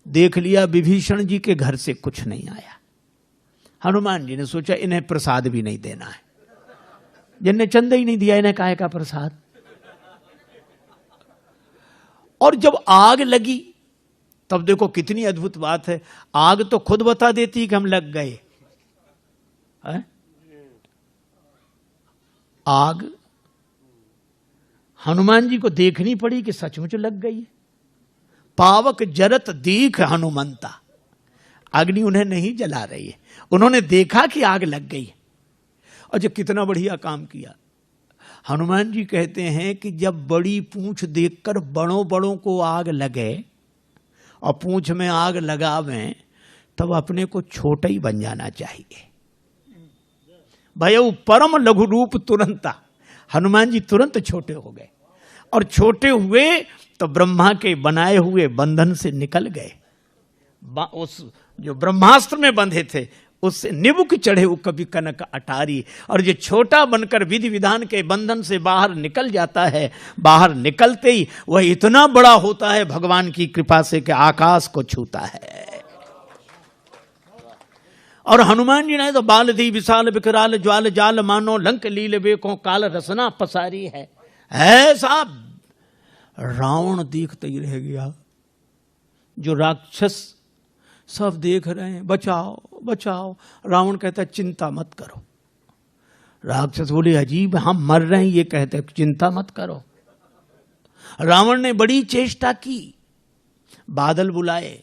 देख लिया विभीषण जी के घर से कुछ नहीं आया। हनुमान जी ने सोचा इन्हें प्रसाद भी नहीं देना है, जिनने चंदा ही नहीं दिया इन्हें काहे का प्रसाद। और जब आग लगी तब देखो कितनी अद्भुत बात है, आग तो खुद बता देती कि हम लग गए। आग हनुमान जी को देखनी पड़ी कि सचमुच लग गई है। पावक जरत दीख हनुमंता, अग्नि उन्हें नहीं जला रही है, उन्होंने देखा कि आग लग गई। और जो कितना बढ़िया काम किया। हनुमान जी कहते हैं कि जब बड़ी पूंछ देखकर बड़ों बड़ों को आग लगे और पूंछ में आग लगावें तब अपने को छोटा ही बन जाना चाहिए। भयउ परम लघु रूप तुरंता, हनुमान जी तुरंत छोटे हो गए और छोटे हुए तो ब्रह्मा के बनाए हुए बंधन से निकल गए। उस जो ब्रह्मास्त्र में बंधे थे उससे निबुक चढ़े वो कभी कनक अटारी। और जो छोटा बनकर विधि विधान के बंधन से बाहर निकल जाता है, बाहर निकलते ही वह इतना बड़ा होता है भगवान की कृपा से कि आकाश को छूता है। और हनुमान जी ने तो बाल दी विशाल विकराल ज्वाल जाल मानो लंक लील बेको काल रसना पसारी है। ऐसा रावण देखते ही रह गया। जो राक्षस सब देख रहे हैं बचाओ बचाओ, रावण कहता है चिंता मत करो। राक्षस बोले अजीब, हम मर रहे हैं ये कहते हैं चिंता मत करो। रावण ने बड़ी चेष्टा की, बादल बुलाए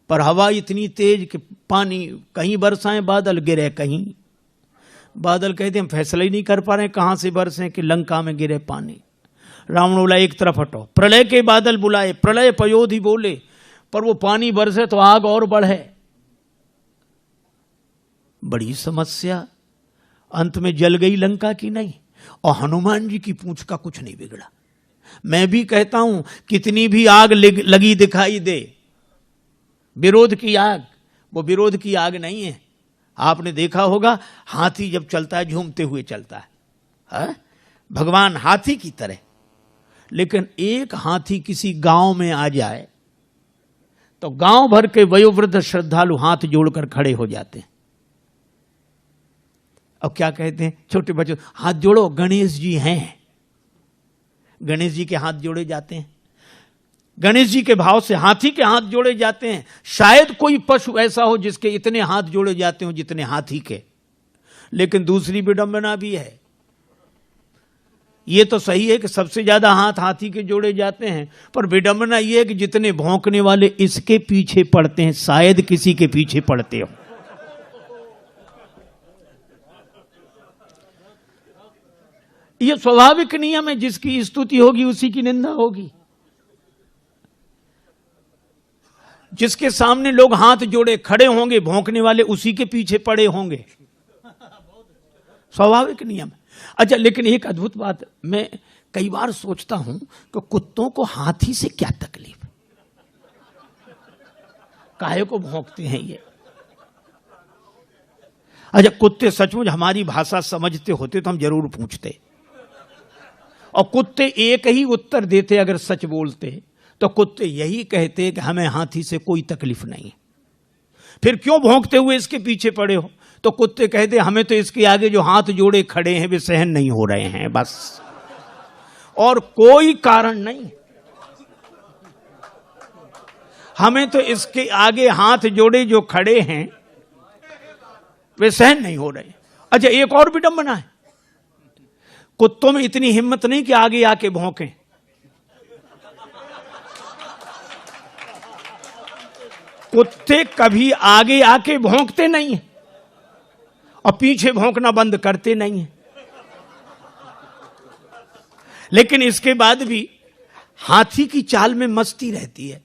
पर हवा इतनी तेज कि पानी कहीं बरसाएं बादल गिरे कहीं। बादल कहते हम फैसला ही नहीं कर पा रहे कहां से बरसे कि लंका में गिरे पानी। रावण बोला एक तरफ हटो। प्रलय के बादल बुलाए, प्रलय पयोधि बोले, पर वो पानी बरसे तो आग और बढ़े। बड़ी समस्या, अंत में जल गई लंका की नहीं। और हनुमान जी की पूंछ का कुछ नहीं बिगड़ा। मैं भी कहता हूं कितनी भी आग लगी दिखाई दे, विरोध की आग वो विरोध की आग नहीं है। आपने देखा होगा हाथी जब चलता है झूमते हुए चलता है, हा? भगवान हाथी की तरह। लेकिन एक हाथी किसी गांव में आ जाए तो गांव भर के वयोवृद्ध श्रद्धालु हाथ जोड़कर खड़े हो जाते हैं। अब क्या कहते हैं छोटे बच्चों, हाथ जोड़ो गणेश जी हैं। गणेश जी के हाथ जोड़े जाते हैं, गणेश जी के भाव से हाथी के हाथ जोड़े जाते हैं। शायद कोई पशु ऐसा हो जिसके इतने हाथ जोड़े जाते हो जितने हाथी के। लेकिन दूसरी विडंबना भी है। ये तो सही है कि सबसे ज्यादा हाथ हाथी के जोड़े जाते हैं, पर विडंबना यह है कि जितने भौंकने वाले इसके पीछे पड़ते हैं शायद किसी के पीछे पड़ते हो। यह स्वाभाविक नियम है, जिसकी स्तुति होगी उसी की निंदा होगी। जिसके सामने लोग हाथ जोड़े खड़े होंगे भौंकने वाले उसी के पीछे पड़े होंगे, स्वाभाविक नियम। अच्छा, लेकिन एक अद्भुत बात मैं कई बार सोचता हूं कि कुत्तों को हाथी से क्या तकलीफ, काहे को भौंकते हैं ये। अच्छा, कुत्ते सचमुच हमारी भाषा समझते होते तो हम जरूर पूछते, और कुत्ते एक ही उत्तर देते अगर सच बोलते तो कुत्ते यही कहते कि हमें हाथी से कोई तकलीफ नहीं। फिर क्यों भौंकते हुए इसके पीछे पड़े हो? तो कुत्ते कहते हमें तो इसके आगे जो हाथ जोड़े खड़े हैं वे सहन नहीं हो रहे हैं, बस, और कोई कारण नहीं। हमें तो इसके आगे हाथ जोड़े जो खड़े हैं वे सहन नहीं हो रहे। अच्छा, एक और विडंबना है, कुत्तों में इतनी हिम्मत नहीं कि आगे आके भौंकें। कुत्ते कभी आगे आके भौंकते नहीं हैं और पीछे भौंकना बंद करते नहीं हैं। लेकिन इसके बाद भी हाथी की चाल में मस्ती रहती है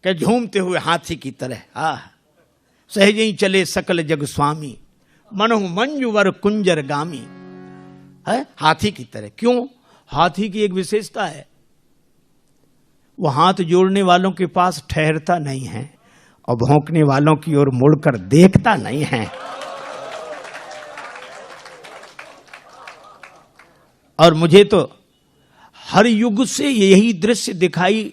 कि झूमते हुए हाथी की तरह सहज ही चले सकल जग स्वामी, मनहु मंजुवर कुंजर गामी। है हाथी की तरह। क्यों? हाथी की एक विशेषता है, वो हाथ जोड़ने वालों के पास ठहरता नहीं है और भौंकने वालों की ओर मुड़कर देखता नहीं है। और मुझे तो हर युग से यही दृश्य दिखाई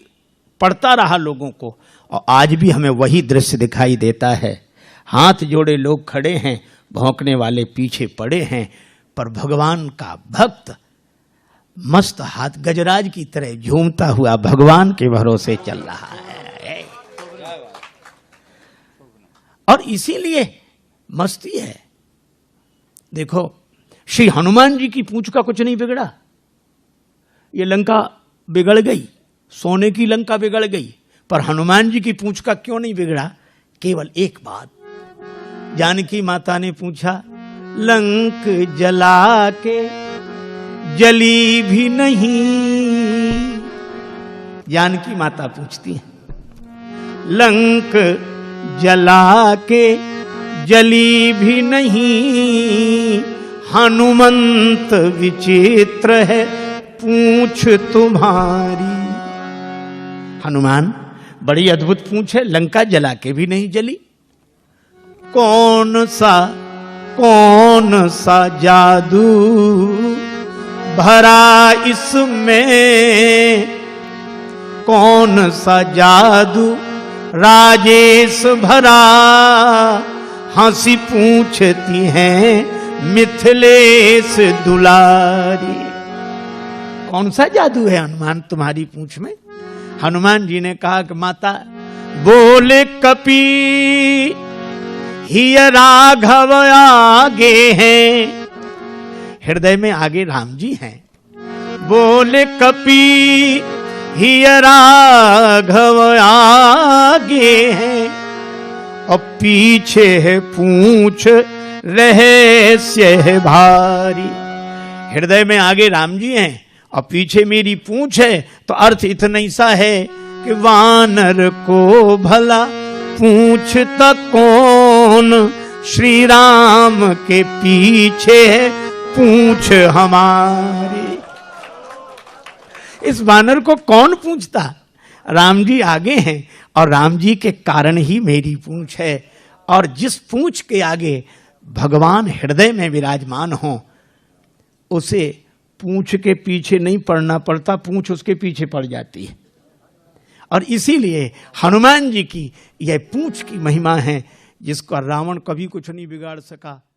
पड़ता रहा लोगों को। और आज भी हमें वही दृश्य दिखाई देता है, हाथ जोड़े लोग खड़े हैं, भौंकने वाले पीछे पड़े हैं, पर भगवान का भक्त मस्त हाथ गजराज की तरह झूमता हुआ भगवान के भरोसे चल रहा है। और इसीलिए मस्ती है। देखो, श्री हनुमान जी की पूंछ का कुछ नहीं बिगड़ा। ये लंका बिगड़ गई, सोने की लंका बिगड़ गई, पर हनुमान जी की पूंछ का क्यों नहीं बिगड़ा? केवल एक बात, जानकी माता ने पूछा, लंक जला के जली भी नहीं। जानकी माता पूछती है, लंक जला के जली भी नहीं, हनुमंत विचित्र है पूंछ तुम्हारी। हनुमान, बड़ी अद्भुत पूंछ है, लंका जला के भी नहीं जली। कौन सा जादू भरा इसमें, कौन सा जादू राजेश भरा, हंसी पूछती हैं मिथिलेश दुलारी। कौन सा जादू है हनुमान तुम्हारी पूंछ में? हनुमान जी ने कहा कि माता, बोले कपी ही राघव आगे हैं, हृदय में आगे राम जी हैं। बोले कपी ही राघव आगे हैं, और पीछे है पूंछ रहस्य है भारी। हृदय में आगे राम जी हैं और पीछे मेरी पूंछ है, तो अर्थ इतना ही सा है कि वानर को भला पूछता कौन, श्री राम के पीछे है पूंछ हमारी। इस वानर को कौन पूछता? राम जी आगे हैं और राम जी के कारण ही मेरी पूंछ है। और जिस पूंछ के आगे भगवान हृदय में विराजमान हो, उसे पूंछ के पीछे नहीं पड़ना पड़ता, पूंछ उसके पीछे पड़ जाती है। और इसीलिए हनुमान जी की यह पूंछ की महिमा है, जिसका रावण कभी कुछ नहीं बिगाड़ सका।